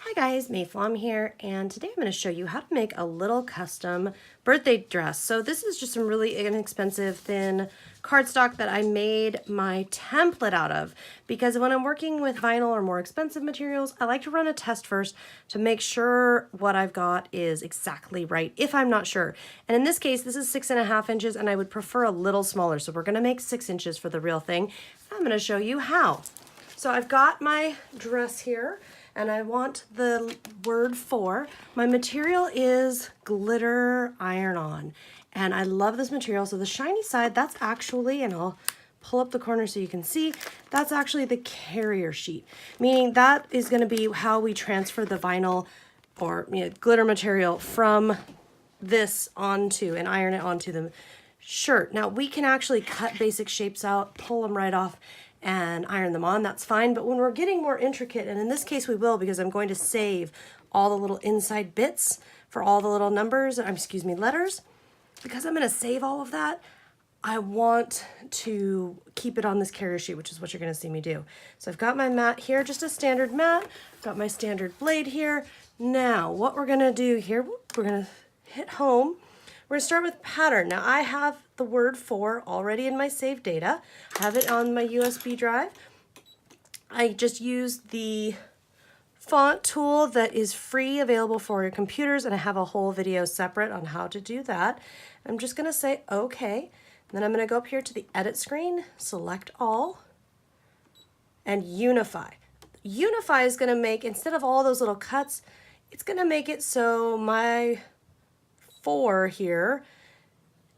Hi guys, Mayflom here, and today I'm going to show you how to make a little custom birthday dress. So this is just some really inexpensive thin cardstock that I made my template out of, because when I'm working with vinyl or more expensive materials, I like to run a test first to make sure what I've got is exactly right if I'm not sure. And in this case, this is 6.5 inches and I would prefer a little smaller. So we're going to make 6 inches for the real thing. I'm going to show you how. So I've got my dress here, and I want the word for. My material is glitter iron-on, and I love this material. So the shiny side, that's actually, and I'll pull up the corner so you can see, that's actually the carrier sheet, meaning that is going to be how we transfer the vinyl or glitter material from this onto and iron it onto the shirt. Now we can actually cut basic shapes out, pull them right off, and iron them on, that's fine. But when we're getting more intricate, and in this case we will, because I'm going to save all the little inside bits for all the little numbers, letters, because I'm going to save all of that, I want to keep it on this carrier sheet, which is what you're going to see me do. So I've got my mat here, just a standard mat, got my standard blade here. Now what we're going to do here, we're going to hit home. We're going to start with pattern. Now I have the word for already in my saved data. I have it on my USB drive. I just used the font tool that is free, available for your computers, and I have a whole video separate on how to do that. I'm just going to say okay, and then I'm going to go up here to the edit screen, select all, and unify. Unify is going to make, instead of all those little cuts, it's going to make it so my 4 here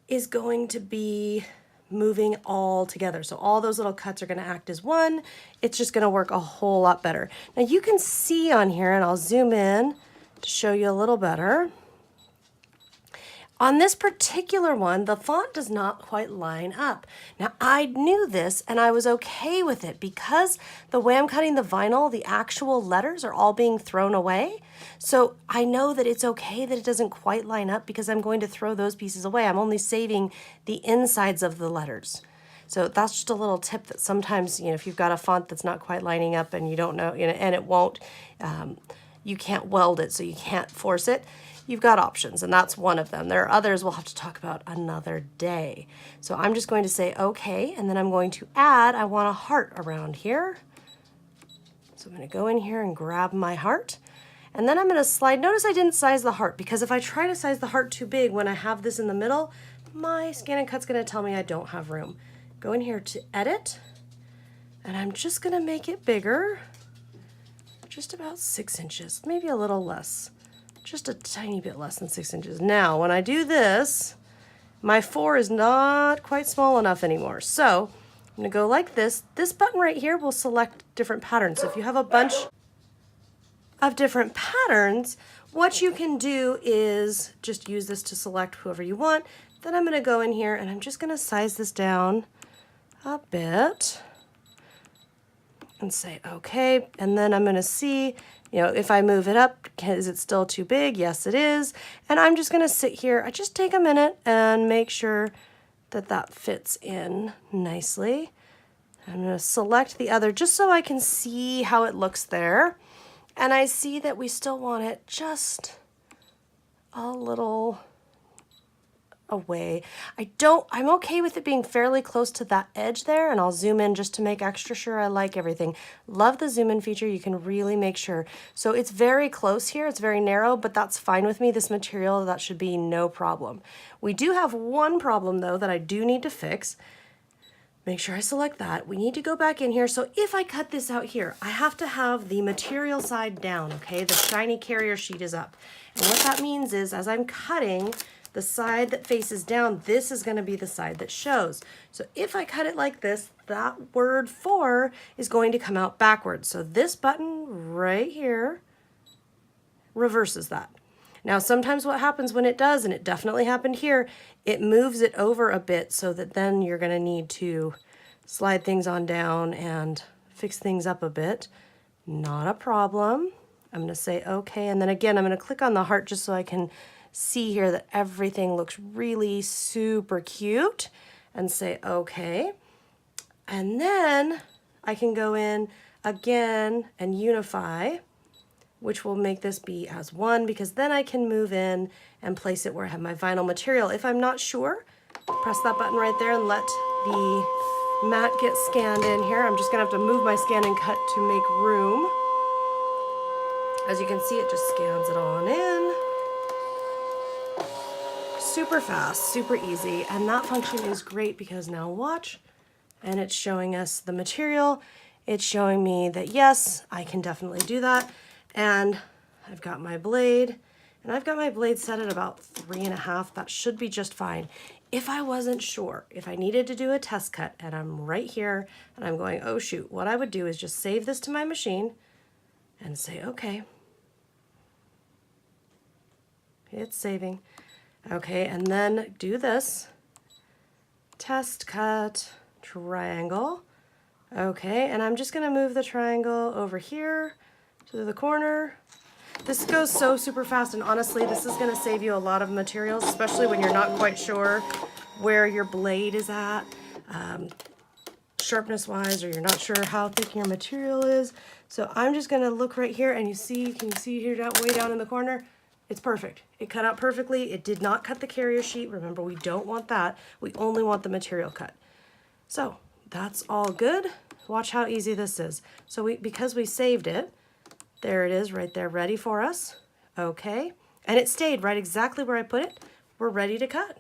is going to be moving all together. So all those little cuts are going to act as one. It's just going to work a whole lot better. Now you can see on here, and I'll zoom in to show you a little better. On this particular one, the font does not quite line up. Now I knew this and I was okay with it because the way I'm cutting the vinyl, the actual letters are all being thrown away. So I know that it's okay that it doesn't quite line up because I'm going to throw those pieces away. I'm only saving the insides of the letters. So that's just a little tip that sometimes, if you've got a font that's not quite lining up and you don't know, and it won't, you can't weld it, so you can't force it. You've got options, and that's one of them. There are others we'll have to talk about another day. So I'm just going to say okay, and then I'm going to add, I want a heart around here. So I'm going to go in here and grab my heart, and then I'm going to slide. Notice I didn't size the heart, because if I try to size the heart too big when I have this in the middle, my ScanNCut's going to tell me I don't have room. Go in here to edit, and I'm just going to make it bigger, just about 6 inches, maybe a little less. Just a tiny bit less than 6 inches. Now, when I do this, my 4 is not quite small enough anymore. So I'm going to go like this. This button right here will select different patterns. So if you have a bunch of different patterns, what you can do is just use this to select whoever you want. Then I'm going to go in here and I'm just going to size this down a bit and say okay. And then I'm going to see, if I move it up, is it still too big? Yes, it is. And I'm just going to sit here. I just take a minute and make sure that that fits in nicely. I'm going to select the other just so I can see how it looks there. And I see that we still want it just a little away. I'm okay with it being fairly close to that edge there, and I'll zoom in just to make extra sure I like everything. Love the zoom in feature. You can really make sure. So it's very close here. It's very narrow, but that's fine with me. This material, that should be no problem. We do have one problem though that I do need to fix. Make sure I select that. We need to go back in here. So if I cut this out here, I have to have the material side down, okay? The shiny carrier sheet is up. And what that means is, as I'm cutting, the side that faces down, this is going to be the side that shows. So if I cut it like this, that word for is going to come out backwards. So this button right here reverses that. Now sometimes what happens when it does, and it definitely happened here, it moves it over a bit so that then you're going to need to slide things on down and fix things up a bit. Not a problem. I'm going to say okay, and then again I'm going to click on the heart just so I can see here that everything looks really super cute, and say okay. And then I can go in again and unify. which will make this be as one, because then I can move in and place it where I have my vinyl material. If I'm not sure, press that button right there and let the mat get scanned in here. I'm just gonna have to move my ScanNCut to make room. As you can see, it just scans it on in. Super fast, super easy, and that function is great because now watch, and it's showing us the material. It's showing me that yes, I can definitely do that. And I've got my blade, and I've got my blade set at about 3.5. That should be just fine. If I wasn't sure, if I needed to do a test cut and I'm right here and I'm going, oh shoot, what I would do is just save this to my machine and say, okay, it's saving. Okay, and then do this, test cut, triangle. Okay, and I'm just gonna move the triangle over here to the corner. This goes so super fast, and honestly, this is gonna save you a lot of materials, especially when you're not quite sure where your blade is at, sharpness-wise, or you're not sure how thick your material is. So I'm just gonna look right here, and can you see here way down in the corner? It's perfect. It cut out perfectly. It did not cut the carrier sheet. Remember, we don't want that. We only want the material cut. So that's all good. Watch how easy this is. So because we saved it, there it is right there ready for us. Okay, and it stayed right exactly where I put it. We're ready to cut.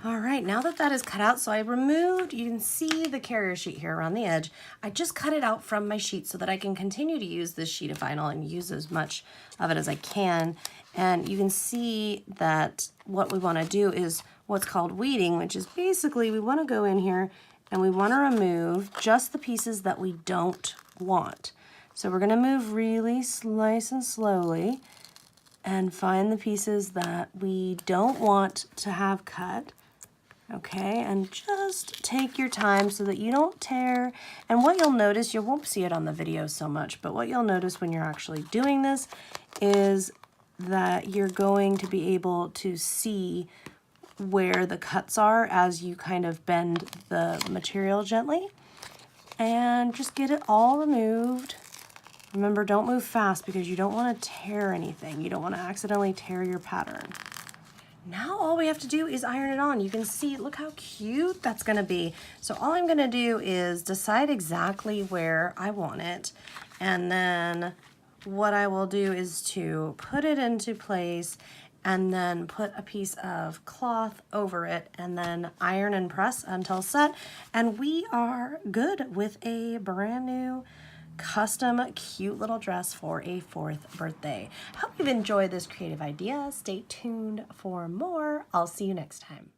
All right, now that that is cut out, so I removed, you can see the carrier sheet here around the edge. I just cut it out from my sheet so that I can continue to use this sheet of vinyl and use as much of it as I can. And you can see that what we want to do is what's called weeding, which is basically we want to go in here and we want to remove just the pieces that we don't want. So we're going to move really nice and slowly and find the pieces that we don't want to have cut. Okay, and just take your time so that you don't tear. And what you'll notice, you won't see it on the video so much, but what you'll notice when you're actually doing this is that you're going to be able to see where the cuts are as you kind of bend the material gently. And just get it all removed. Remember, don't move fast because you don't want to tear anything. You don't want to accidentally tear your pattern. Now all we have to do is iron it on. You can see, look how cute that's gonna be. So all I'm gonna do is decide exactly where I want it. And then what I will do is to put it into place and then put a piece of cloth over it and then iron and press until set. And we are good with a brand new custom cute little dress for a 4th birthday. Hope you've enjoyed this creative idea. Stay tuned for more. I'll see you next time.